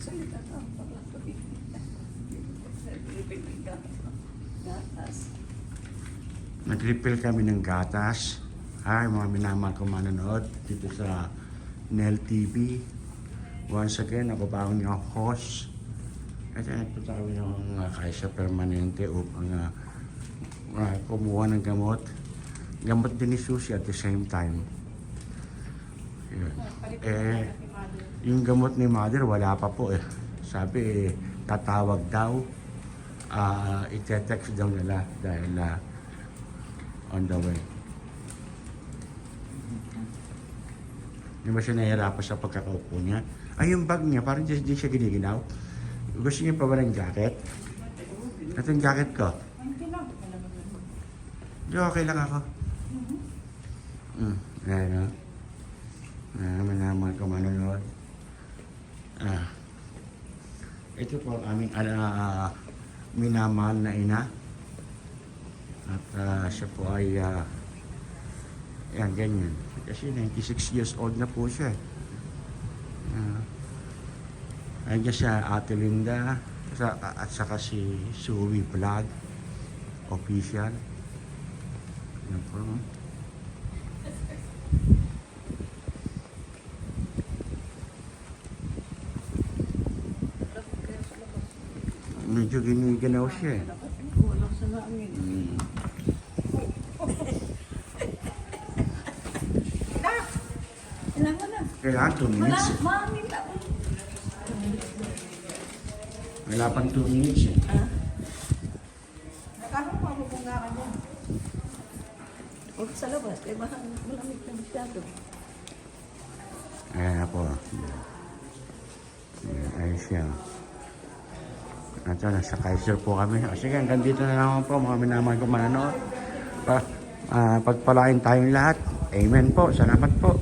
Salita ka, bakla to eh. Gatas. Nag-refill kami ng gatas. Hi, mga minamahal ko manonood dito sa Nel TV. Once again, ako pa ang inyong host. At nagpunta kami ng Kaiser Permanente upang kumuha ng gamot. Gamot din ni Susie at the same time. Yun. Yung gamot ni Mother, wala pa po eh. Sabi, tatawag daw. I-text daw nila dahil on the way. Hindi ba siya nahihirapan sa pagkakaupo niya? Ay, yung bag niya, parang di siya giniginaw. Gusto niya pa ba ng jacket? Ito yung jacket ko. Di okay lang ako. Ayan o. Manaman ko manonood. Ito po ang aming minamahal na ina. At siya po ay yan, ganyan. Kasi 96 years old na po siya. Ayan siya, Ate Linda, at saka si Suwi Vlog Official. Yan po. Medyo giniganaw siya eh. Wala sa namin. Ilan mo na? Kailangan 2 minutes. Mami na. Wala pang 2 minutes eh. Nakahang mamubunga ka mo. Huwag sa labas, kaya malamig na masyado. Ayan na po. Ayun siya. At nasa Kaiser po kami. O sige, hanggang dito na naman po mga minamahal ko manonood. Pagpalain tayong lahat. Amen po. Salamat po.